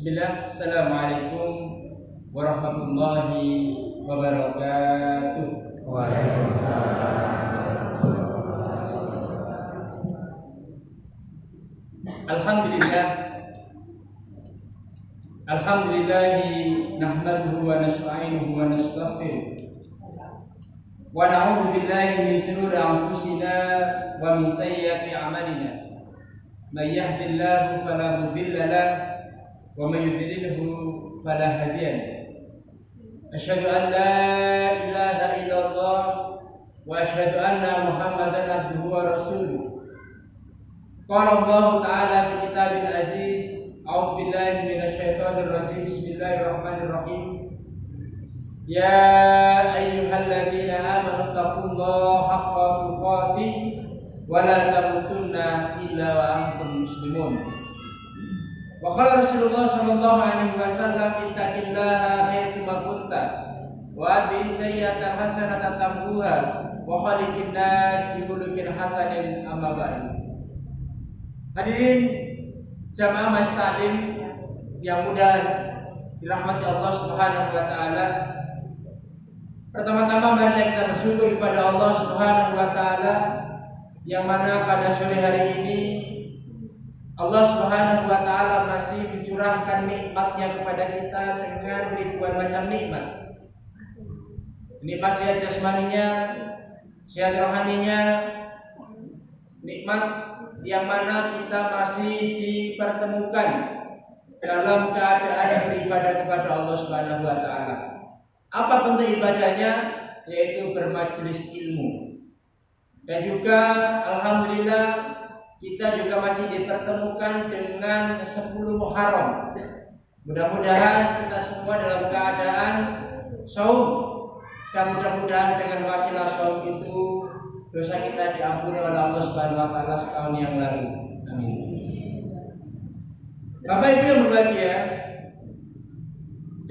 Bismillah, Assalamualaikum warahmatullahi wabarakatuh. Waalaikumsalam. Alhamdulillah, Alhamdulillahi nahmaduhu wa nasta'inuhu wa nastaghfiruh wa na'udzu billahi min shururi anfusina wa min sayyiati a'malina. May yahdihillahu fala mudilla lahu wa may yudlilhu fala hadiya lahu. Asyhadu an la ilaha illallah wa asyhadu anna Muhammadan abduhu wa rasuluh. Qala Allah Ta'ala fi kitabil aziz, a'udzu billahi minasyaitonir rajim. Bismillahirrahmanirrahim. Ya ayyuhalladzina amanu taqullaha haqqa tuqatih wa la tamutunna illa wa antum muslimun. Wa qala Rasulullah sallallahu alaihi wasallam, ittaqillaha haitsu ma kunta wa adbi sayyi'atan hasanatan tamhuha wa khaliqin nas bi khuluqin hasanin amma ba'd. Hadirin jamaah Masjid Taklim yang mudah dirahmati Allah Subhanahu wa taala. Pertama-tama mari kita bersyukur kepada Allah Subhanahu wa taala yang mana pada sore hari ini Allah Subhanahu wa taala masih mencurahkan nikmatnya kepada kita dengan ribuan macam nikmat. Nikmat sehat jasmaninya, sehat rohaninya, nikmat yang mana kita masih dipertemukan dalam keadaan beribadah kepada Allah Subhanahu wa taala. Apa bentuk ibadahnya? Yaitu bermajelis ilmu. Dan juga alhamdulillah kita juga masih dipertemukan dengan 10 Muharram. Mudah-mudahan kita semua dalam keadaan saum, dan mudah-mudahan dengan wasilah saum itu dosa kita diampuni oleh Allah Subhanahu wa taala setahun yang lalu. Amin. Bapak Ibu yang berbahagia,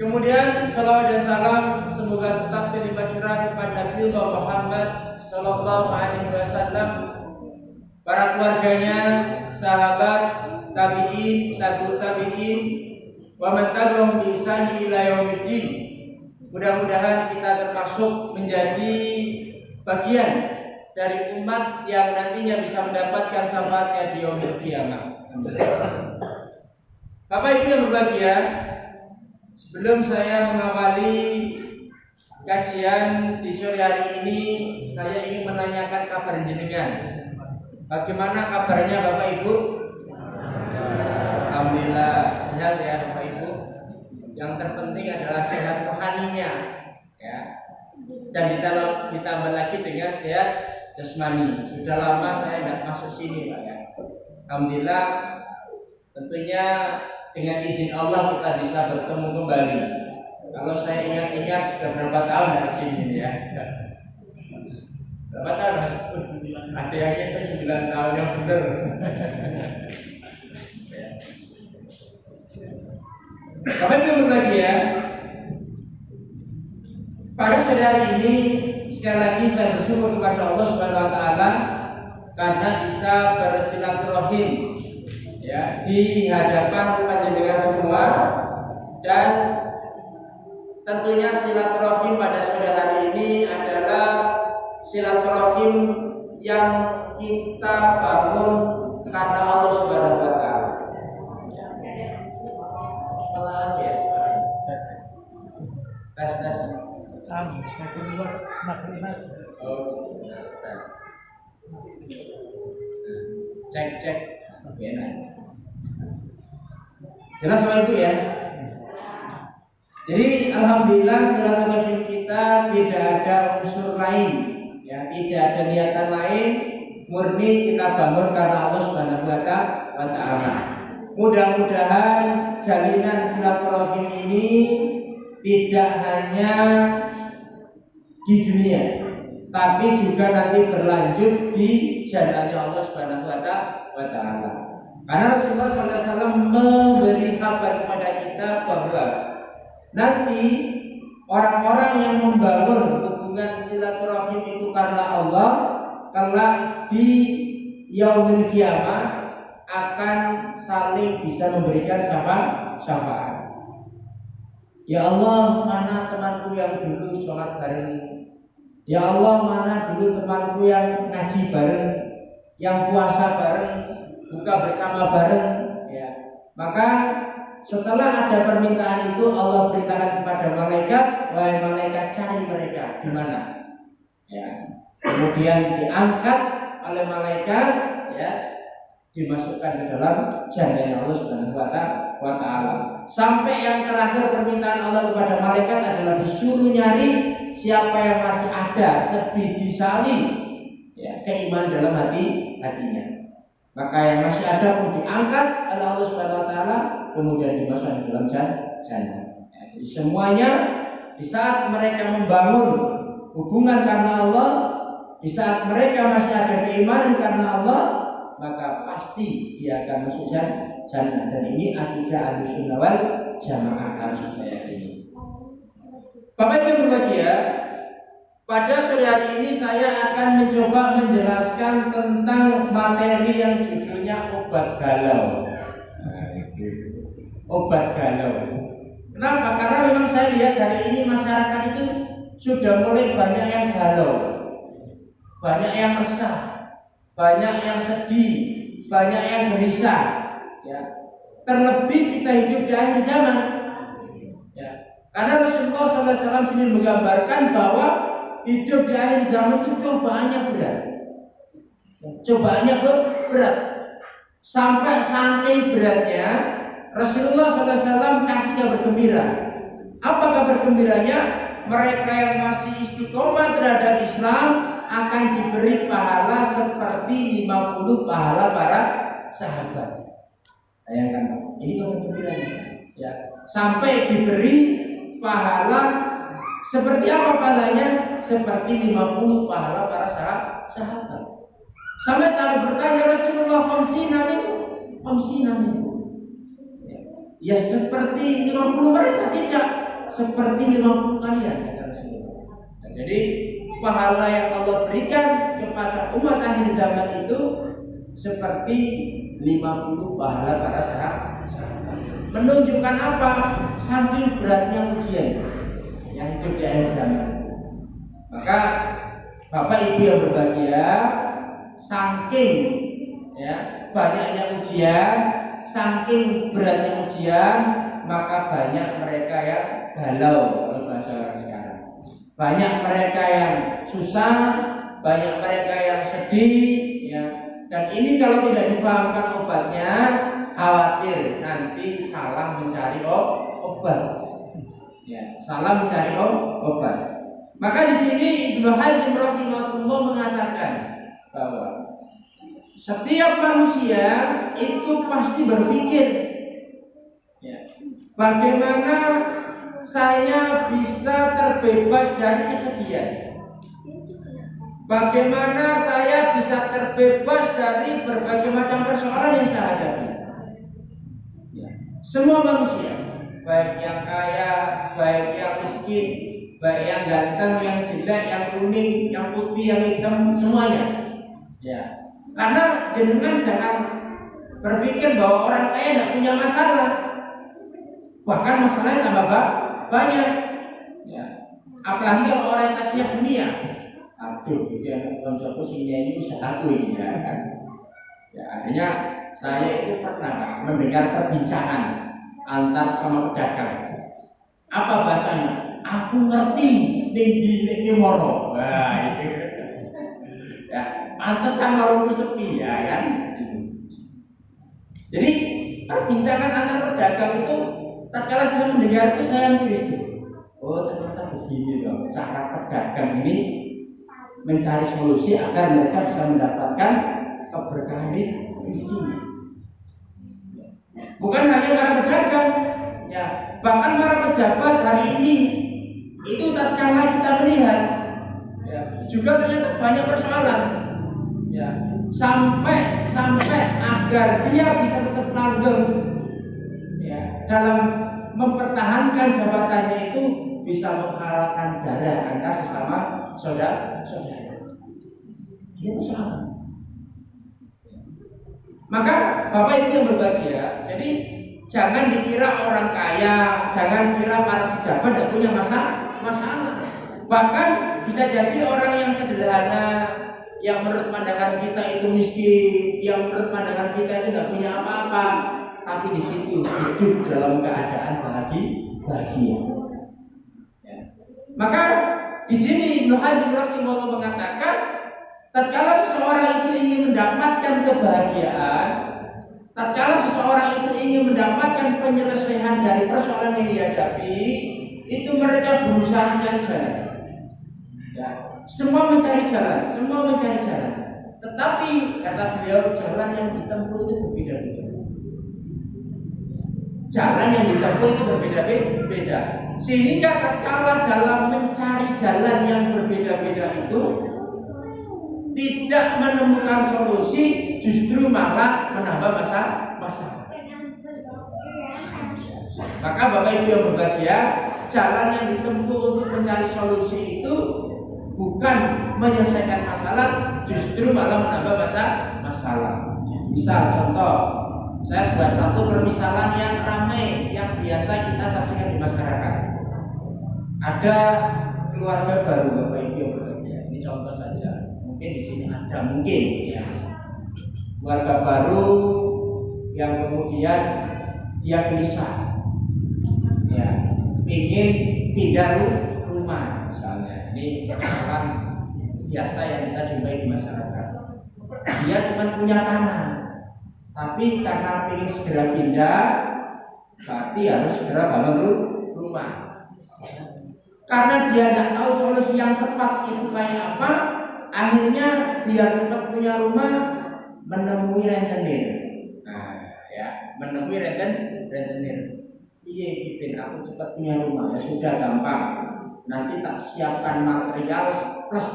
kemudian salawat dan salam semoga tetap terlimpah curah kepada Nabi Muhammad sallallahu alaihi wasallam, para keluarganya, sahabat, tabi'in, tabi'ut tabi'in, wa man tabi'ahum bi ihsan ila yaumiddin. Mudah-mudahan kita termasuk menjadi bagian dari umat yang nantinya bisa mendapatkan syafaatnya di yaumil qiyamah. Bapak Ibu yang berbahagia, sebelum saya mengawali kajian di sore hari ini, saya ingin menanyakan kabar jenengan. Bagaimana kabarnya Bapak Ibu? Alhamdulillah sehat ya Bapak Ibu. Yang terpenting adalah sehat rohaninya, ya. Dan ditambah lagi dengan sehat jasmani. Sudah lama saya tidak masuk sini, Pak, ya. Alhamdulillah, tentunya dengan izin Allah kita bisa bertemu kembali. Kalau saya ingat-ingat sudah berapa tahun dari sini, ya. Berapa tahun Mas? Ada yang itu 9 tahun yang benar. Bapak Ibu berbahagia, pada sore hari ini sekali lagi saya bersyukur kepada Allah Subhanahu wa taala karena bisa bersilaturahim, ya, di hadapan panjenengan semua. Dan tentunya silaturahim pada sore hari ini adalah silaturahim yang kita bangun karena Allah Subhanahu wa taala. Tes. Semakin luar makin aja. Cek. Enak. Jelas Bapak Ibu ya. Jadi alhamdulillah silaturahim kita tidak ada unsur lain, ya, tidak ada niatan lain, murni kita bangun karena Allah Subhanahu wa taala. Mudah-mudahan jalinan silaturahim ini tidak hanya di dunia, tapi juga nanti berlanjut di jalannya Allah Subhanahu wa taala. Karena Rasulullah SAW memberi kabar kepada kita bahwa nanti orang-orang yang membangun hubungan silaturahim itu karena Allah, kelak di yaumil qiyamah akan saling bisa memberikan syafaat. Ya Allah, mana temanku yang dulu sholat bareng? Ya Allah, mana dulu temanku yang ngaji bareng, yang puasa bareng, buka bersama bareng? Ya, maka setelah ada permintaan itu, Allah beritakan kepada malaikat, wahai malaikat, cari mereka di mana. Ya, kemudian diangkat oleh malaikat, ya, dimasukkan ke dalam jannahnya Allah Subhanahu wa Ta'ala. Sampai yang terakhir permintaan Allah kepada malaikat adalah disuruh nyari siapa yang masih ada sebiji sawi, ya, keimanan dalam hatinya. Maka yang masih ada pun diangkat oleh Allah Subhanahu wa Ta'ala, kemudian dimasukkan ke dalam jannah. Ya, jadi semuanya di saat mereka membangun hubungan karena Allah, di saat mereka masih ada keimanan karena Allah, maka pasti dia akan masuk jannah. Dan ini akidah Ahlussunnah wal Jamaah harus kita yakini. Bapak Ibu berbahagia, pada sore hari ini saya akan mencoba menjelaskan tentang materi yang judulnya obat galau. Obat galau. Kenapa? Karena memang saya lihat hari ini masyarakat itu sudah mulai banyak yang galau, banyak yang resah, banyak yang sedih, banyak yang gelisah. Ya. Terlebih kita hidup di akhir zaman. Ya. Karena Rasulullah SAW sendiri menggambarkan bahwa hidup di akhir zaman itu cobaannya berat. Cobaannya berat. Sampai saking beratnya Rasulullah SAW kasih kabar gembira. Apa kabar gembiranya? Mereka yang masih istiqomah terhadap Islam akan diberi pahala seperti 50 pahala para sahabat. Bayangkan, ini kabar gembiranya. Ya, sampai diberi pahala seperti apa pahalanya? Seperti 50 pahala para sahabat. Sampai bertanya Rasulullah, Qamsina minhu. Ya seperti 50 mereka, tidak seperti 50 kalian, kata Rasulullah. Nah, jadi pahala yang Allah berikan kepada umat akhir zaman itu seperti 50 pahala para sahabat. Menunjukkan apa? Saking beratnya ujian yang hidup di akhir zaman. Maka Bapak Ibu yang berbahagia, saking banyaknya ujian, saking beratnya ujian, maka banyak mereka yang galau kalau bahasa orang sekarang. Banyak mereka yang susah, banyak mereka yang sedih, ya. Dan ini kalau tidak dipahamkan obatnya, khawatir nanti salah mencari obat. Ya, salah mencari obat. Maka di sini Ibnu Hazm rahimahullah mengatakan bahwa setiap manusia itu pasti berpikir, ya, bagaimana saya bisa terbebas dari kesedihan, bagaimana saya bisa terbebas dari berbagai macam persoalan yang saya hadapi. Ya. Semua manusia, baik yang kaya, baik yang miskin, baik yang ganteng, yang jelek, yang kuning, yang putih, yang hitam, semuanya. Ya. Karena jenengan jangan berpikir bahwa orang kaya tidak punya masalah, bahkan masalahnya tambah banyak. Ya. Apalagi kalau orientasinya dunia. Aduh, dia koncoku sini ini bisa aku ini, ya kan? Ya, artinya saya itu pernah mendengar perbincangan antar sama pedagang. Apa bahasanya? Aku ngerti ning moro. Wah, itu. Ya, pantesan warungku sepi, ya kan? Jadi perbincangan antar pedagang itu, tatkala saya mendengar itu saya mikir, oh ternyata begini dong cara pedagang ini mencari solusi agar mereka bisa mendapatkan keberkahan rezeki. Bukan hanya para pedagang, ya, bahkan para pejabat hari ini itu tatkala kita melihat, ya, juga ternyata banyak persoalan, ya, sampai agar dia bisa tetap langgeng, ya, dalam mempertahankan jabatannya itu bisa menghalalkan darah antar sesama saudara. Ini persoalan. Maka Bapak Ibu yang berbahagia, jadi jangan dikira orang kaya, jangan kira para pejabat tidak punya masalah. Bahkan bisa jadi orang yang sederhana, yang menurut pandangan kita itu miskin, yang menurut pandangan kita itu tidak punya apa-apa, tapi di situ hidup dalam keadaan bahagia. Maka di sini Ibnu Hazm rahimahullah mengatakan, tatkala seseorang itu ingin mendapatkan kebahagiaan, tatkala seseorang itu ingin mendapatkan penyelesaian dari persoalan yang dihadapi, itu mereka berusaha mencari jalan. Ya, semua mencari jalan. Tetapi kata beliau, jalan yang ditempuh itu berbeda-beda. Jalan yang ditempuh itu berbeda-beda. Sehingga tatkala dalam mencari jalan yang berbeda-beda itu tidak menemukan solusi, justru malah menambah masalah. Maka Bapak Ibu yang berbahagia, jalan yang ditempuh untuk mencari solusi itu bukan menyelesaikan masalah, justru malah menambah masalah. Misal contoh, saya buat satu permisalan yang ramai, yang biasa kita saksikan di masyarakat. Ada keluarga baru Bapak Ibu yang berbahagia. Ini contoh saja. Mungkin di sini ada, mungkin ya. Keluarga baru yang kemudian dia gelisah, ya, ingin pindah rumah misalnya. Ini persoalan biasa yang kita jumpai di masyarakat. Dia cuma punya tanah, tapi karena ingin segera pindah, berarti harus segera bangun rumah. Karena dia tidak tahu solusi yang tepat itu kayak apa, akhirnya biar cepat punya rumah, menemui rentenir. Nah, ya, menemui rentenir. Iya, Ipin, aku cepat punya rumah. Ya sudah, gampang. Nanti tak siapkan material plus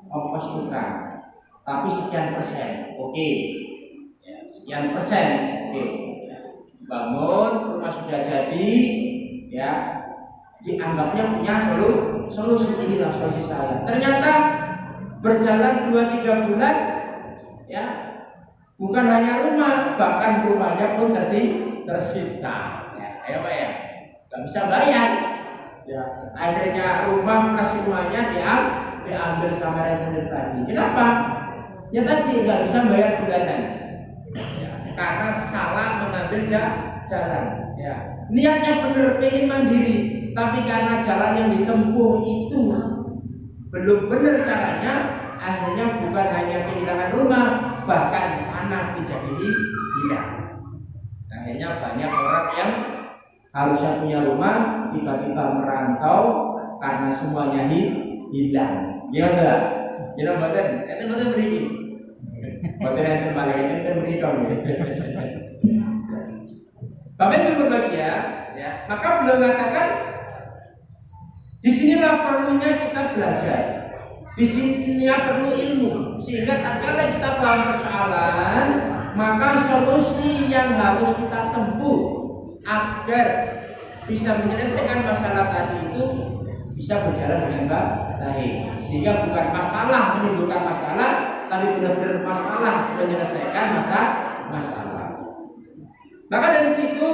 ongkos tukang. Tapi sekian persen, oke. Ya, sekian persen, oke. Bangun, rumah sudah jadi, ya. Dianggapnya punya solusi, inilah solusi saya. Ternyata berjalan 2-3 bulan, ya, bukan hanya rumah, bahkan rumahnya pun tersita. Ya, Pak ya, nggak bisa bayar. Ya, akhirnya rumah plus rumahnya diambil sama rentenir tadi. Kenapa? Ya tadi nggak bisa bayar bulanan. Ya, karena salah mengambil jalan. Ya, niatnya benar, pengen mandiri, tapi karena jalan yang ditempuh itu belum benar caranya, akhirnya bukan hanya kehilangan rumah, bahkan anak menjadi hilang. Akhirnya banyak orang yang harusnya punya rumah tiba-tiba merantau karena semuanya hilang. Gimana? Kita badan, itu badan beri. Badan yang balik itu beri dong. Bapak Ibu berbahagia, ya. Maka beliau mengatakan, disinilah perlunya kita belajar. Di sini perlu ilmu, sehingga tatkala kita paham persoalan, maka solusi yang harus kita tempuh agar bisa menyelesaikan masalah tadi itu bisa berjalan dengan baik. Sehingga bukan masalah menimbulkan masalah, tapi benar-benar masalah menyelesaikan masalah. Maka dari situ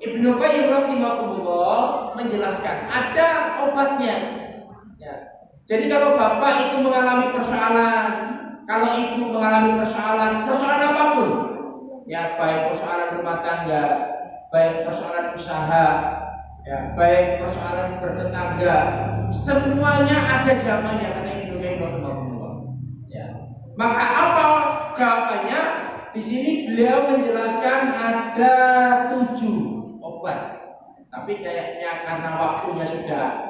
Ibnu Qayyim rahimahullah menjelaskan ada obatnya. Ya. Jadi kalau bapak itu mengalami persoalan, kalau ibu mengalami persoalan apapun, ya, baik persoalan rumah tangga, baik persoalan usaha, ya, baik persoalan bertetangga, semuanya ada jawabannya kata Ibnu Qayyim rahimahullah. Ya. Maka apa jawabannya? Di sini beliau menjelaskan ada 7 obat. Tapi kayaknya karena waktunya sudah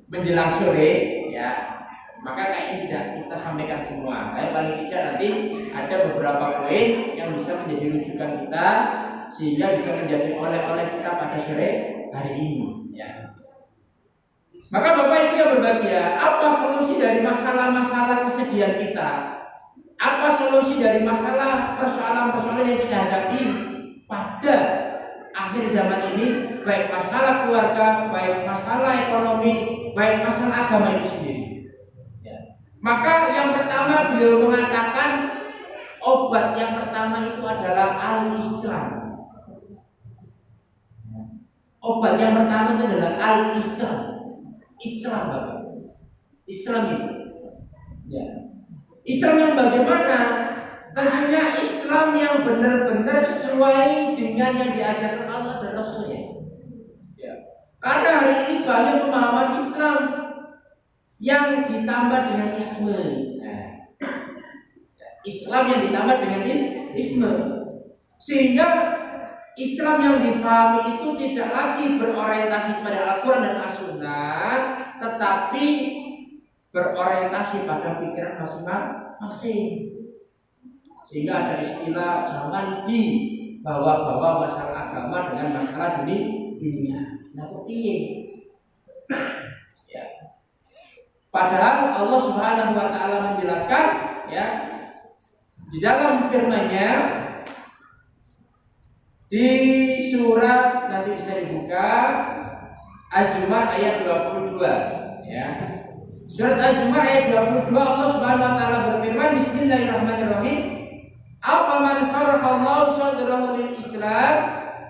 menjelang sore, ya, maka kayaknya tidak kita sampaikan semua. Tapi paling tidak nanti ada beberapa poin yang bisa menjadi rujukan kita, sehingga bisa menjadi oleh-oleh kita pada sore hari ini, ya. Maka Bapak Ibu yang berbahagia, apa solusi dari masalah-masalah kesedihan kita? Apa solusi dari masalah persoalan-persoalan yang kita hadapi pada akhir zaman ini, baik masalah keluarga, baik masalah ekonomi, baik masalah agama itu sendiri, ya. Maka yang pertama beliau mengatakan Obat yang pertama itu adalah al-Islam. Obat yang pertama itu adalah al-Islam. Islam, Bapak. Islam itu. Ya. Islam yang bagaimana? Tentunya Islam yang benar-benar sesuai dengan yang diajarkan Allah dan Rasulnya. Ya. Karena hari ini banyak pemahaman Islam yang ditambah dengan isme. Islam yang ditambah dengan isme, sehingga Islam yang difahami itu tidak lagi berorientasi pada Al-Quran dan As-Sunnah, tetapi berorientasi pada pikiran masing-masing. Sehingga ada istilah jangan dibawa-bawa masalah agama dengan masalah dunia. Nah, piye? Ya. Padahal Allah Subhanahu wa taala menjelaskan, ya, di dalam firman-Nya di surat, nanti bisa dibuka, Az-Zumar ayat 22, ya. Surat Az-Zumar ayat 22, Allah Subhanahu wa taala berfirman, Bismillahirrahmanirrahim. Afaman sharahallahu sadrahu lil Islam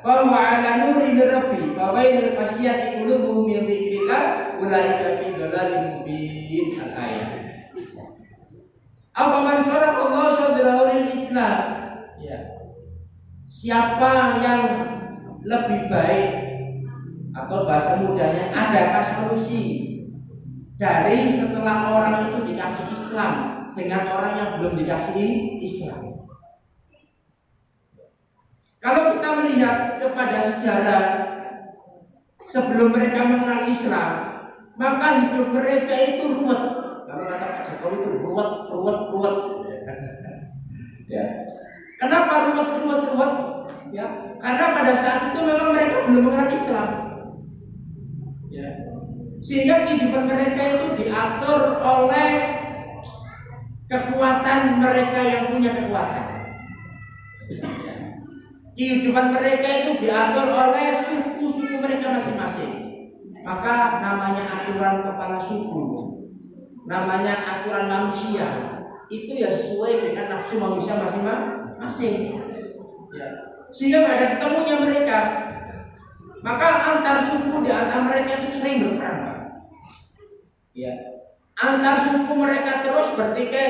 fa huwa 'ala nurin min rabbi fa ghayril khasyati qulubuhum min dzikrillah ulaika fi dhalalin mubin. Al-ayat. Afaman sharahallahu sadrahu lil Islam. Ya. Siapa yang lebih baik, atau bahasa mudanya, adakah solusi dari setelah orang itu dikasih Islam dengan orang yang belum dikasih Islam? Kalau kita melihat kepada sejarah sebelum mereka mengenal Islam, maka hidup mereka itu ruwet. Kalau kata Pak Jokowi itu ruwet. Ya. Kenapa ruwet? Ya, karena pada saat itu memang mereka belum mengenal Islam. Ya. Sehingga kehidupan mereka itu diatur oleh kekuatan mereka yang punya kekuatan. Kehidupan mereka itu diatur oleh suku-suku mereka masing-masing. Maka namanya aturan kepala suku, namanya aturan manusia, itu ya sesuai dengan nafsu manusia masing-masing. Ya. Sehingga nggak ada ketemunya mereka. Maka antar suku di antara mereka itu sering berperang, Pak. Ya. Antar suku mereka terus bertikai,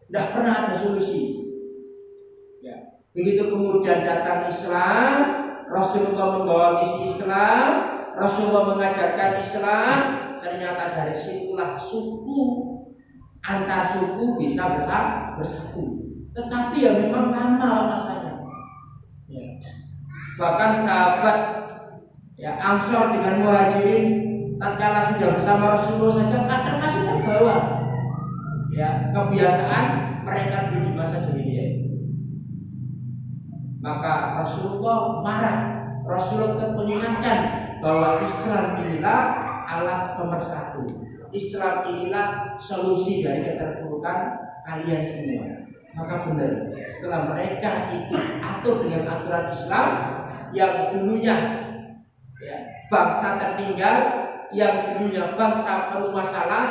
tidak pernah ada solusi. Ya. Begitu kemudian datang Islam, Rasulullah membawa misi Islam, Rasulullah mengajarkan Islam, ternyata dari situlah suku antar suku bisa bersatu. Tetapi ya memang lama masanya. Ya. Bahkan sahabat, ya, Ansor dengan Muhajirin tatkala sudah bersama Rasulullah saja kadang masih terbawa, ya, kebiasaan mereka dulu di masa jahiliyah. Maka Rasulullah marah. Rasulullah mengingatkan bahwa Islam inilah alat pemersatu. Islam inilah solusi dari keterpurukan kalian semua. Maka benar, setelah mereka ikut atur dengan aturan Islam yang dulunya, ya, bangsa tertinggal, yang dulunya bangsa penuh masalah,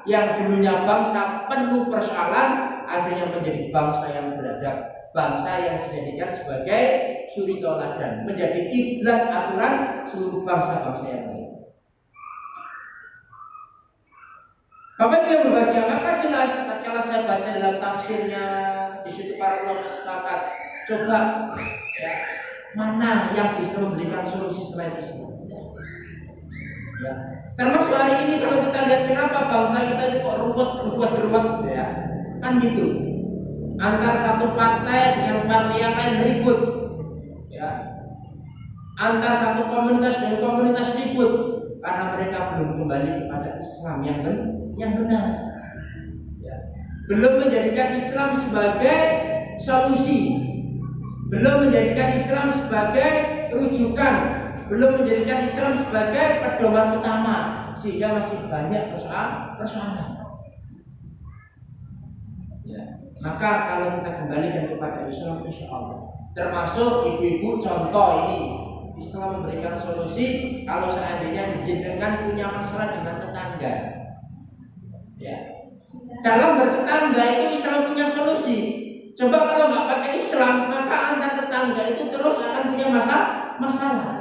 yang dulunya bangsa penuh persoalan, akhirnya menjadi bangsa yang beradab, bangsa yang dijadikan sebagai suri tauladan, menjadi kiblat aturan seluruh bangsa-bangsa yang lain. Bapak dia berbahagia, maka jelas tatkala saya baca dalam tafsirnya, di situ para ulama sepakat, coba, ya, mana yang bisa memberikan solusi selain Islam. Ya. Termasuk hari ini kalau kita lihat kenapa bangsa kita itu kok ruwet, ya, kan gitu. Antar satu partai dengan partai yang lain ribut, ya. Antar satu komunitas dengan komunitas ribut karena mereka belum kembali kepada Islam yang benar, ya. Belum menjadikan Islam sebagai solusi, belum menjadikan Islam sebagai rujukan, belum menjadikan Islam sebagai pedoman utama, sehingga masih banyak persoalan. Ya. Maka kalau kita kembalikan kepada Islam, insya Allah, termasuk ibu-ibu contoh ini, Islam memberikan solusi kalau seandainya jenengan punya masalah dengan tetangga. Ya. Dalam bertetangga itu Islam punya solusi. Coba kalau nggak pakai Islam, maka antar tetangga itu terus akan punya masalah.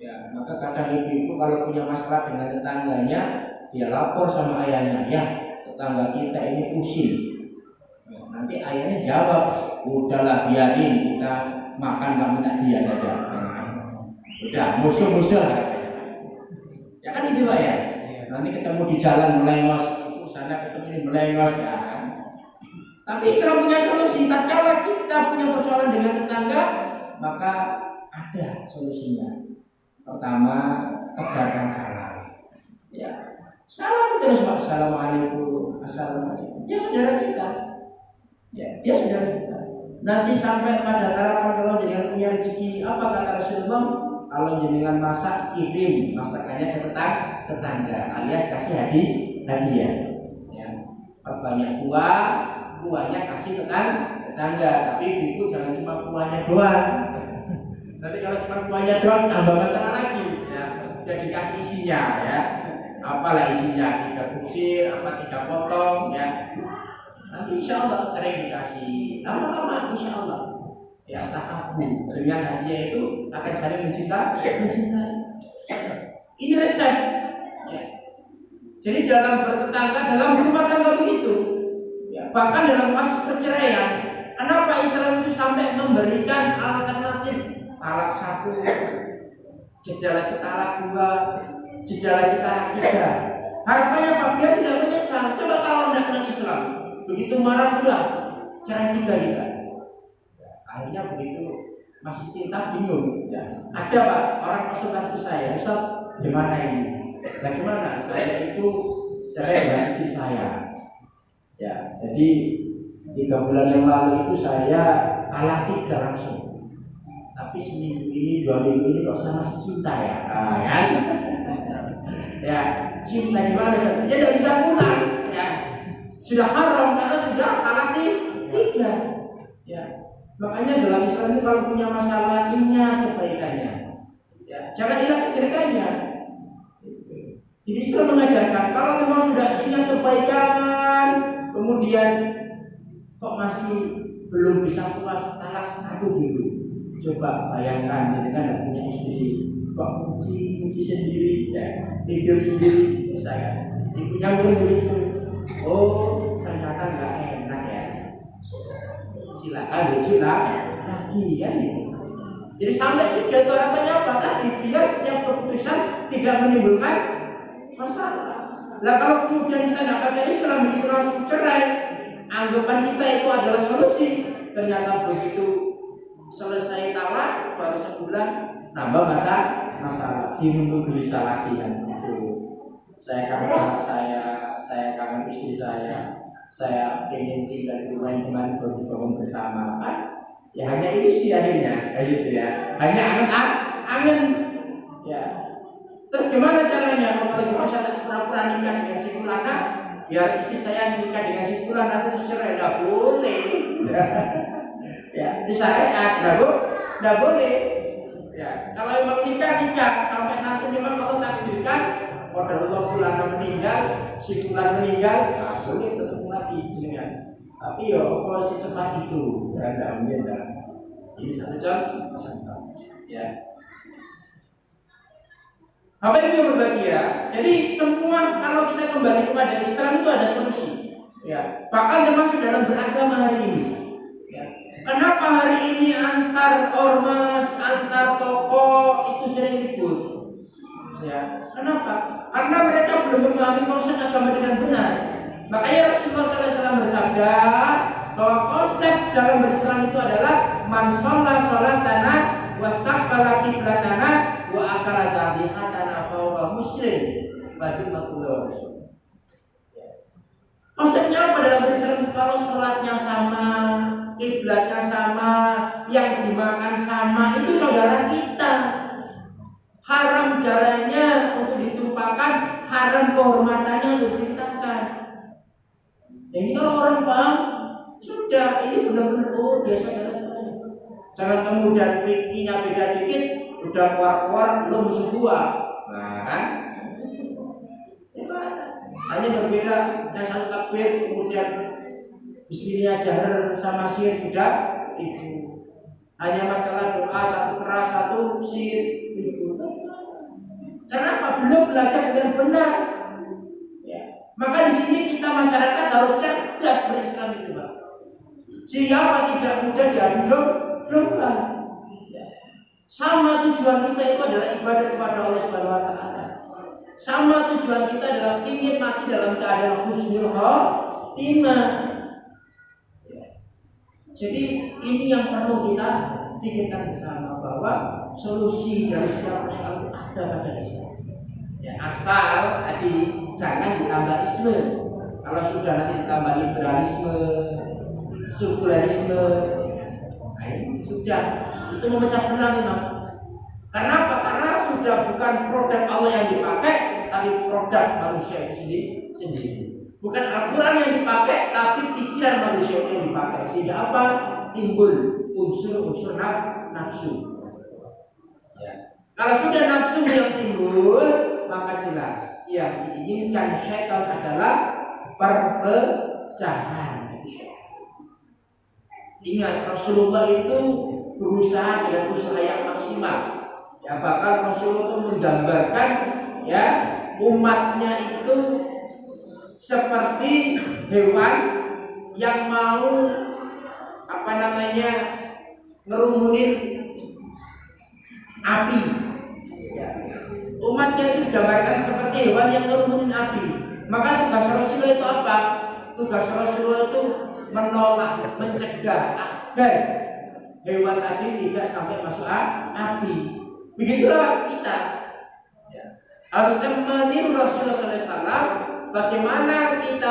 Ya, maka kadang ibu kalau punya masalah dengan tetangganya, dia lapor sama ayahnya, ya tetangga kita ini pusing. Nanti ayahnya jawab, udahlah biarin kita makan nggak minta dia saja. Udah musuh-musuh. Ya kan gitu Pak ya. Nanti ketemu di jalan melengos, sana ketemu ini melengos ya kan. Tapi Islam punya solusi. Tatkala kita punya persoalan dengan tetangga, maka ada solusinya. Pertama, tegakkan salam. Ya, salam terus Pak. Assalamualaikum, assalamualaikum. Dia saudara kita. Ya, dia saudara kita. Nanti sampai pada tahapan kalau dengan punya rezeki, apa kata Rasulullah? Kalau jenengan masak, kirim masakannya ke tetangga, alias kasih hadiah. Ya, perbanyak kuahnya kasih tetangga. Tapi ibu jangan cuma kuahnya doang. Nanti kalau cuma kuahnya doang tambah masalah lagi, ya. Dia dikasih isinya, ya. Apalah isinya? 3 butir, 3 potong, ya. Nanti insya Allah sering dikasih, lama-lama insya Allah. Ya, tahabu dengan hadiah itu akan saling mencintai. Ini resep. Ya. Jadi dalam bertetangga, dalam berumah tangga begitu. Ya, bahkan dalam kasus perceraian, kenapa Islam itu sampai memberikan alternatif? Talak 1, jeda lagi talak 2, jeda lagi talak 3. Harapannya apa? Biar tidak menyesal. Coba kalau tidak Islam, begitu marah sudah cerai 3 kita. Akhirnya begitu masih cinta bingung. Ya. Ada Pak, orang konsultasi ke saya, Ustaz, gimana ini? Bagaimana? Saya itu cerai dengan istri saya. Ya, jadi 3 bulan yang lalu itu saya talak 3 langsung. Tapi seminggu ini, 2 minggu ini kok saya masih cinta ya, kan? Ya, cinta gimana? Dia tidak bisa pulang, ya. Sudah haram karena sudah talak 3. Ya, makanya dalam Islam itu kalau punya masalah ingat kebaikannya, ya, jangan ingat kejelekannya. Jadi Islam mengajarkan kalau memang sudah ingat kebaikan, kemudian kok masih belum bisa puas, talak 1 dulu. Coba bayangkan, jadi kan tidak punya istri, kok muji sendiri, ya, tidur sendiri, bisa ya. Ibunya begitu, oh ternyata nggak enak ya. Silakan lucu lagi ya gitu. Jadi sampai 3 itu harapannya apa? Tadi biar setiap keputusan tidak menimbulkan masalah. Lah kalau kemudian kita nggak pakai Islam begitu langsung cerai, anggapan kita itu adalah solusi. Ternyata begitu selesai talak baru sebulan nambah masalah bingung gelisah lagi kan itu. Saya kangen anak saya kangen istri saya ingin tinggal di rumah yang kemarin baru dibangun bersama kan. Ya hanya ini sih akhirnya kayak gitu ya, hanya angen ya. Terus gimana caranya? Kalau saya pura-pura nikah dengan si fulana, biar istri saya nikah dengan si fulana terus cerai, nggak boleh. Ya, di syariat nggak boleh. Ya, kalau memang nikah sampai nanti memang kalau takdirkan, qadarullah fulana meninggal, si fulan meninggal, boleh ketemu lagi dengan. Tapi ya kalau secepat itu, ya nggak mungkin dah. Ini satu contoh. Ya. Apa itu yang berbagi ya? Jadi semua kalau kita kembali kepada Islam itu ada solusi. Ya, bahkan termasuk dalam beragama hari ini. Ya. Kenapa hari ini antar ormas, antar tokoh itu sering ribut? Ya, kenapa? Karena mereka belum memahami konsep agama dengan benar. Makanya Rasulullah SAW bersabda bahwa konsep dalam berislam itu adalah man sholla sholatana wastaqbala qiblatana wa akala dhabihatana fa huwa muslim wa dimakullah. Konsepnya apa dalam berislam? Kalau sholatnya sama, kiblatnya sama, yang dimakan sama, itu saudara kita. Haram darahnya untuk ditumpahkan, haram kehormatannya untuk diceritakan. Ya, ini kalau orang paham, sudah ini benar-benar oh dia saudara saya. Jangan kemudian fikihnya beda dikit, udah keluar lo musuh gua. Nah kan? Hanya berbeda yang satu takbir kemudian Bismillah jahar sama sir sudah ibu. Hanya masalah doa satu keras satu sir ibu. Kenapa belum belajar dengan benar? Ya. Maka di sini kita masyarakat harus cerdas berislam itu, Pak. Sehingga tidak mudah diadu domba. Ya. Sama tujuan kita itu adalah ibadah kepada Allah Subhanahu wa taala. Sama tujuan kita adalah ingin mati dalam keadaan husnul khotimah. Jadi ini yang perlu kita pikirkan bersama, bahwa solusi dari setiap persoalan ada pada Islam. Ya, asal tadi jangan ditambah isme. Kalau sudah nanti ditambah liberalisme, sekularisme, nah ini sudah itu memecah belah memang. Karena apa? Karena sudah bukan produk Allah yang dipakai, tapi produk manusia itu sendiri. Bukan Al-Quran yang dipakai, tapi pikiran manusia yang dipakai. Sehingga apa? Timbul unsur-unsur nafsu. Ya. Kalau sudah nafsu yang timbul, maka jelas yang diinginkan syaitan adalah perpecahan. Ingat, Rasulullah itu berusaha dengan usaha yang maksimal. Ya, bahkan Rasulullah itu menggambarkan ya umatnya itu seperti hewan yang mau ngerumunin api. Ya. Umatnya itu digambarkan seperti hewan yang ngerumunin api. Maka tugas Rasulullah itu apa? Tugas Rasulullah itu menolak, mencegah agar hewan tadi tidak sampai masuk api. Begitulah kita. Ya. Harus meniru Rasulullah SAW. Bagaimana kita